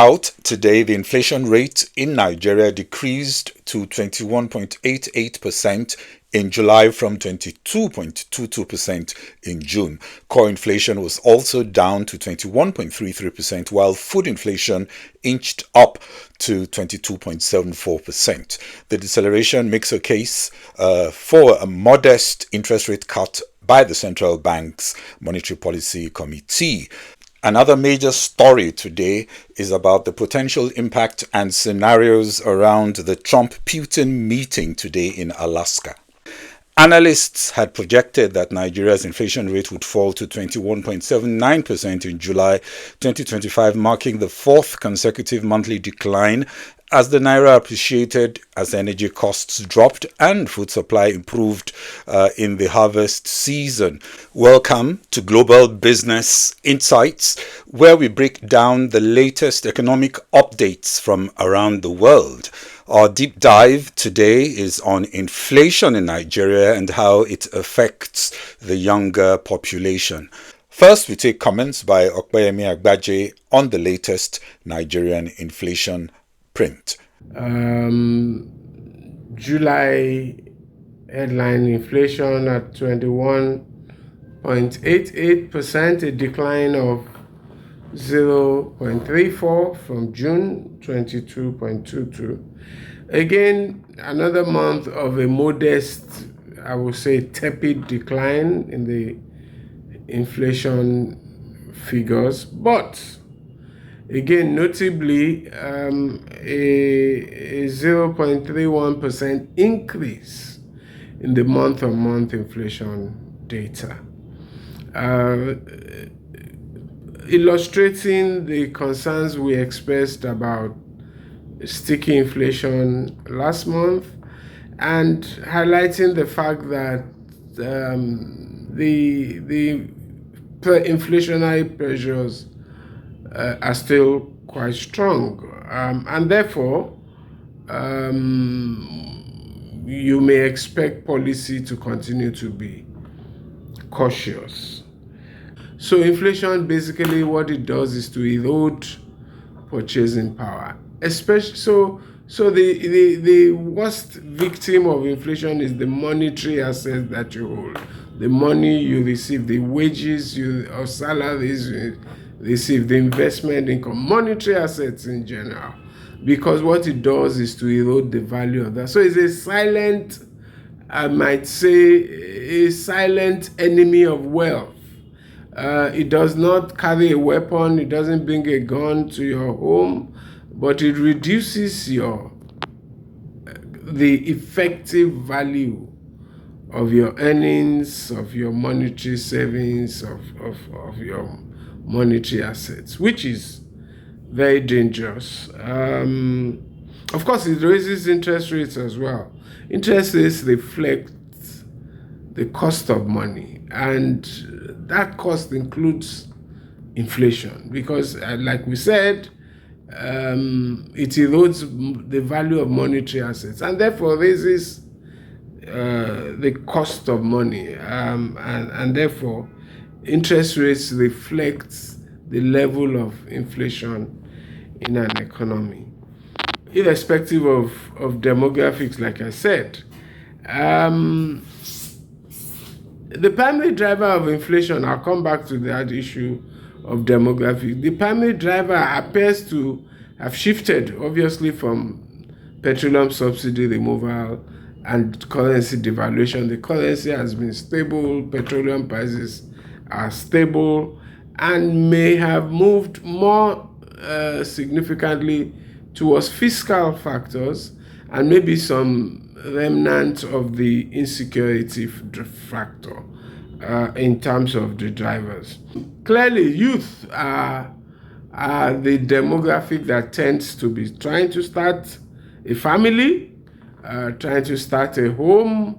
out today, the inflation rate in Nigeria decreased to 21.88% in July from 22.22% in June. Core inflation was also down to 21.33%, while food inflation inched up to 22.74%. The deceleration makes a case for a modest interest rate cut by the central bank's monetary policy committee. Another major story today is about the potential impact and scenarios around the Trump-Putin meeting today in Alaska. Analysts had projected that Nigeria's inflation rate would fall to 21.79% in July 2025, marking the fourth consecutive monthly decline as the naira appreciated, as energy costs dropped and food supply improved in the harvest season. Welcome to Global Business Insights, where we break down the latest economic updates from around the world. Our deep dive today is on inflation in Nigeria and how it affects the younger population. First, we take comments by Opeyemi Agbaje on the latest Nigerian inflation print. July headline inflation at 21.88%, a decline of 0.34 from June 22.22. Again, another month of a modest, I would say tepid decline in the inflation figures, but again, notably, a 0.31% increase in the month-on-month inflation data, illustrating the concerns we expressed about sticky inflation last month and highlighting the fact that the inflationary pressures are still quite strong, and therefore you may expect policy to continue to be cautious. So inflation, basically what it does is to erode purchasing power, especially so the worst victim of inflation is the monetary assets that you hold, the money you receive, the wages or salaries you receive, the investment income, monetary assets in general, because what it does is to erode the value of that. So it's a silent, I might say, a silent enemy of wealth. It does not carry a weapon, it doesn't bring a gun to your home, but it reduces the effective value of your earnings, of your monetary savings, of your monetary assets, which is very dangerous. Of course, it raises interest rates as well. Interest rates reflect the cost of money, and that cost includes inflation because, like we said, it erodes the value of monetary assets and therefore raises the cost of money, and therefore interest rates reflect the level of inflation in an economy. Irrespective of demographics, like I said, the primary driver of inflation, I'll come back to that issue of demographics. The primary driver appears to have shifted, obviously, from petroleum subsidy removal and currency devaluation. The currency has been stable, petroleum prices are stable, and may have moved more significantly towards fiscal factors and maybe some remnant of the insecurity factor in terms of the drivers. Clearly, youth are the demographic that tends to be trying to start a family, trying to start a home,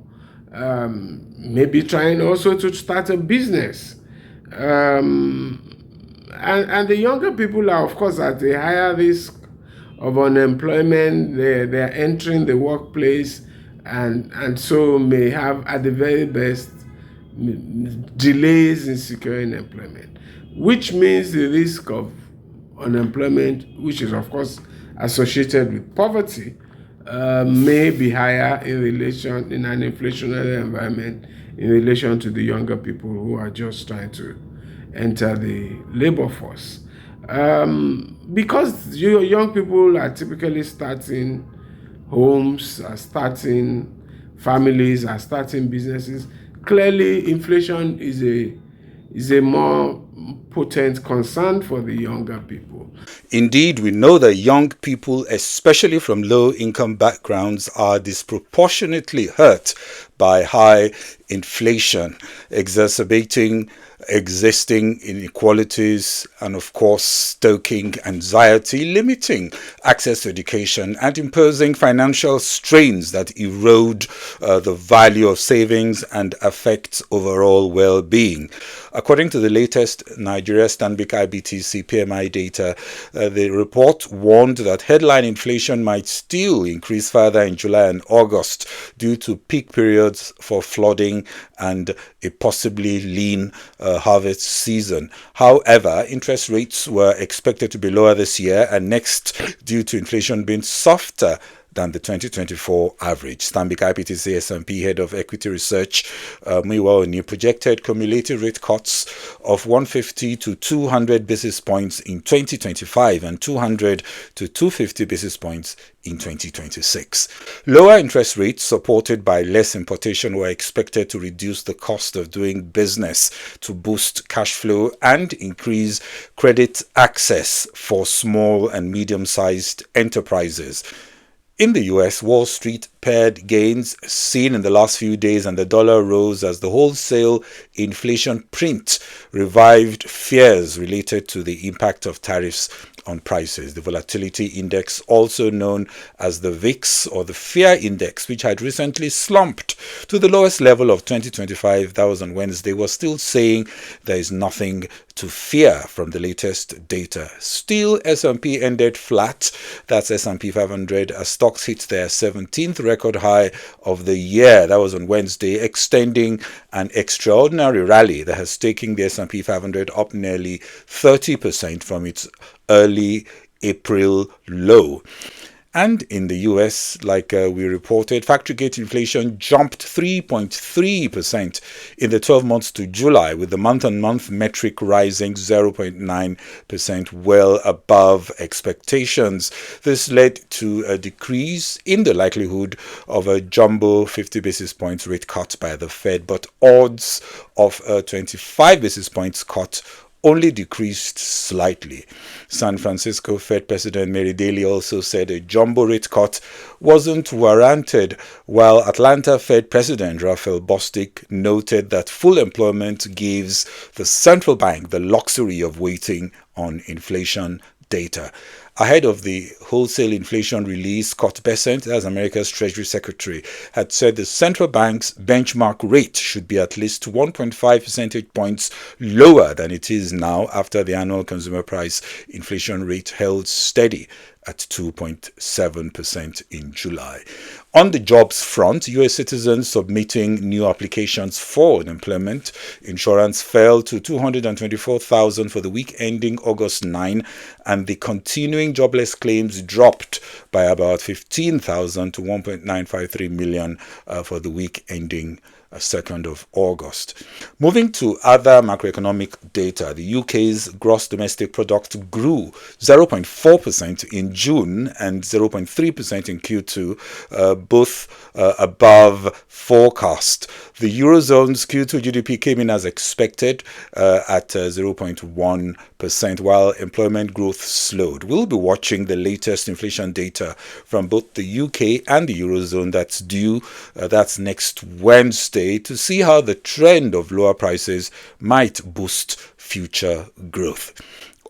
maybe trying also to start a business. And the younger people are, of course, at a higher risk of unemployment. They're entering the workplace and so may have, at the very best, delays in securing employment, which means the risk of unemployment, which is of course associated with poverty, may be higher in an inflationary environment in relation to the younger people who are just trying to enter the labor force. Because young people are typically starting homes, are starting families, are starting businesses. Clearly, inflation is a more potent concern for the younger people. Indeed, we know that young people, especially from low-income backgrounds, are disproportionately hurt by high inflation, exacerbating existing inequalities and, of course, stoking anxiety, limiting access to education, and imposing financial strains that erode the value of savings and affect overall well-being. According to the latest Nigeria Stanbic IBTC PMI data, the report warned that headline inflation might still increase further in July and August due to peak periods for flooding and a possibly lean harvest season. However, interest rates were expected to be lower this year and next due to inflation being softer than the 2024 average. Stanbic IBTC S&P head of equity research, Muyiwa Oni, projected cumulative rate cuts of 150 to 200 basis points in 2025 and 200 to 250 basis points in 2026. Lower interest rates supported by less importation were expected to reduce the cost of doing business, to boost cash flow and increase credit access for small and medium-sized enterprises. In the US, Wall Street paired gains seen in the last few days and the dollar rose as the wholesale inflation print revived fears related to the impact of tariffs on prices. The volatility index, also known as the VIX or the fear index, which had recently slumped to the lowest level of 2025, that was on Wednesday, was still saying there is nothing to fear from the latest data. Still, S&P ended flat. That's S&P 500 as stocks hit their 17th record high of the year. That was on Wednesday, extending an extraordinary rally that has taken the S&P 500 up nearly 30% from its early April low. And in the US, like we reported, factory gate inflation jumped 3.3% in the 12 months to July, with the month-on-month metric rising 0.9%, well above expectations. This led to a decrease in the likelihood of a jumbo 50 basis points rate cut by the Fed, but odds of a 25 basis points cut only decreased slightly. San Francisco Fed President Mary Daly also said a jumbo rate cut wasn't warranted, while Atlanta Fed President Raphael Bostic noted that full employment gives the central bank the luxury of waiting on inflation data. Ahead of the wholesale inflation release, Scott Bessent, as America's Treasury Secretary, had said the central bank's benchmark rate should be at least 1.5 percentage points lower than it is now after the annual consumer price inflation rate held steady at 2.7% in July. On the jobs front, U.S. citizens submitting new applications for unemployment insurance fell to 224,000 for the week ending August 9, and the continuing jobless claims dropped by about 15,000 to 1.953 million for the week ending 2nd of August. Moving to other macroeconomic data, the UK's gross domestic product grew 0.4% in June and 0.3% in Q2, both above forecast. The Eurozone's Q2 GDP came in as expected at 0.1%, while employment growth slowed. We'll be watching the latest inflation data from both the UK and the Eurozone that's due. That's next Wednesday, to see how the trend of lower prices might boost future growth.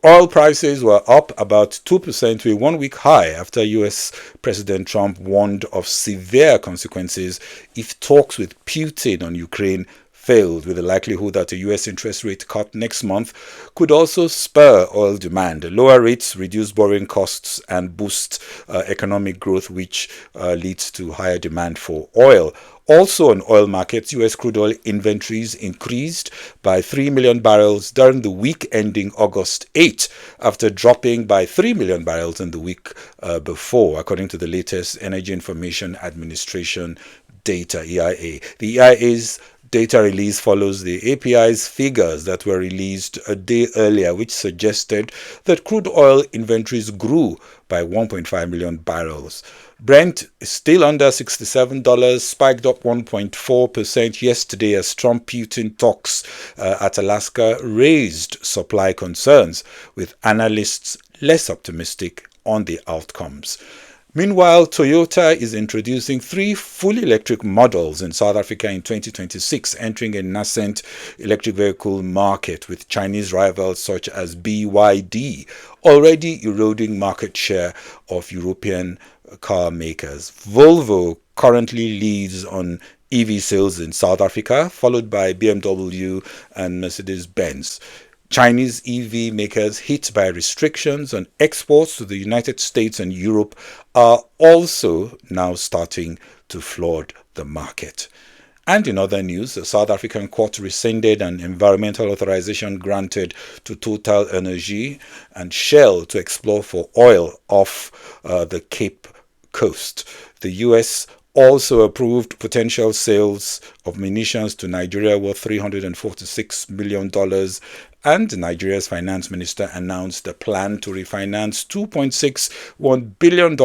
Oil prices were up about 2% to a one-week high after US President Trump warned of severe consequences if talks with Putin on Ukraine failed, with the likelihood that a U.S. interest rate cut next month could also spur oil demand. Lower rates reduce borrowing costs and boost economic growth, which leads to higher demand for oil. Also on oil markets, U.S. crude oil inventories increased by 3 million barrels during the week ending August 8, after dropping by 3 million barrels in the week before, according to the latest Energy Information Administration data, EIA. The EIA's data release follows the API's figures that were released a day earlier, which suggested that crude oil inventories grew by 1.5 million barrels. Brent is still under $67, spiked up 1.4% yesterday as Trump-Putin talks at Alaska raised supply concerns, with analysts less optimistic on the outcomes. Meanwhile, Toyota is introducing 3 fully electric models in South Africa in 2026, entering a nascent electric vehicle market, with Chinese rivals such as BYD already eroding market share of European car makers. Volvo currently leads on EV sales in South Africa, followed by BMW and Mercedes-Benz. Chinese EV makers hit by restrictions on exports to the United States and Europe are also now starting to flood the market. And in other news, the South African court rescinded an environmental authorization granted to Total Energy and Shell to explore for oil off the Cape Coast. The U.S. also approved potential sales of munitions to Nigeria worth $346 million, and Nigeria's finance minister announced a plan to refinance $2.61 billion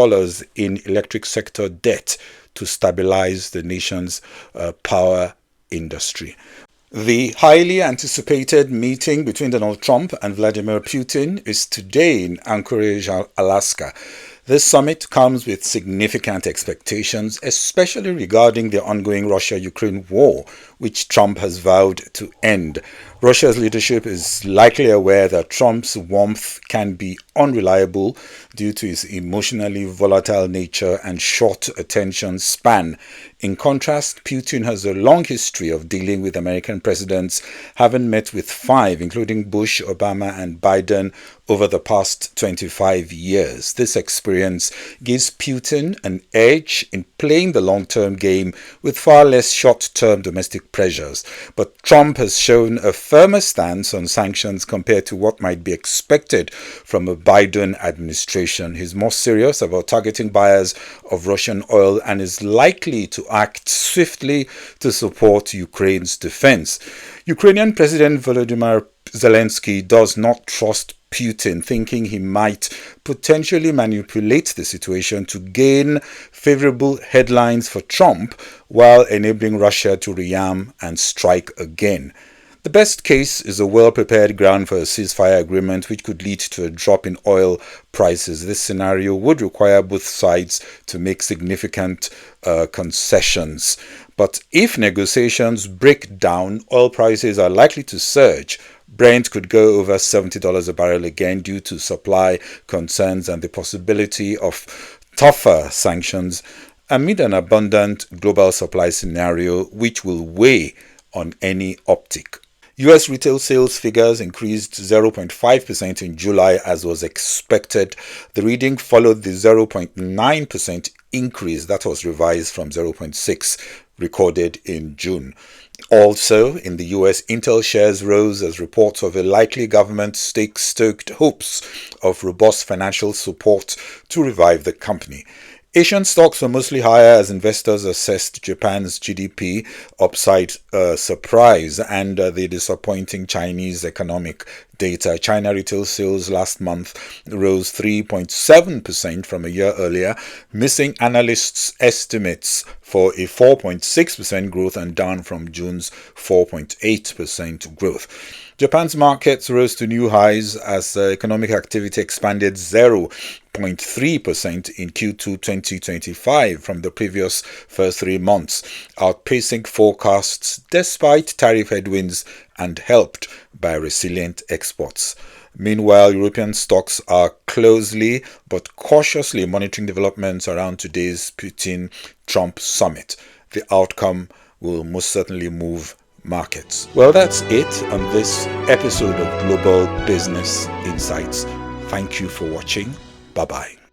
in electric sector debt to stabilize the nation's power industry. The highly anticipated meeting between Donald Trump and Vladimir Putin is today in Anchorage, Alaska. This summit comes with significant expectations, especially regarding the ongoing Russia-Ukraine war, which Trump has vowed to end. Russia's leadership is likely aware that Trump's warmth can be unreliable due to his emotionally volatile nature and short attention span. In contrast, Putin has a long history of dealing with American presidents, having met with 5, including Bush, Obama, and Biden, over the past 25 years. This experience gives Putin an edge in playing the long-term game with far less short-term domestic pressures. But Trump has shown a firmer stance on sanctions compared to what might be expected from a Biden administration. He's more serious about targeting buyers of Russian oil and is likely to act swiftly to support Ukraine's defense. Ukrainian President Volodymyr Zelensky does not trust Putin, thinking he might potentially manipulate the situation to gain favorable headlines for Trump while enabling Russia to rearm and strike again. The best case is a well-prepared ground for a ceasefire agreement, which could lead to a drop in oil prices. This scenario would require both sides to make significant concessions. But if negotiations break down, oil prices are likely to surge. Brent could go over $70 a barrel again due to supply concerns and the possibility of tougher sanctions amid an abundant global supply scenario, which will weigh on any uptick. U.S. retail sales figures increased 0.5% in July as was expected. The reading followed the 0.9% increase that was revised from 0.6% recorded in June. Also, in the US, Intel shares rose as reports of a likely government stake stoked hopes of robust financial support to revive the company. Asian stocks were mostly higher as investors assessed Japan's GDP upside surprise and the disappointing Chinese economic data. China retail sales last month rose 3.7% from a year earlier, missing analysts' estimates for a 4.6% growth and down from June's 4.8% growth. Japan's markets rose to new highs as economic activity expanded 0.3% in Q2 2025 from the previous first 3 months, outpacing forecasts despite tariff headwinds and helped by resilient exports. Meanwhile, European stocks are closely but cautiously monitoring developments around today's Putin-Trump summit. The outcome will most certainly move markets. Well, that's it on this episode of Global Business Insights. Thank you for watching. Bye-bye.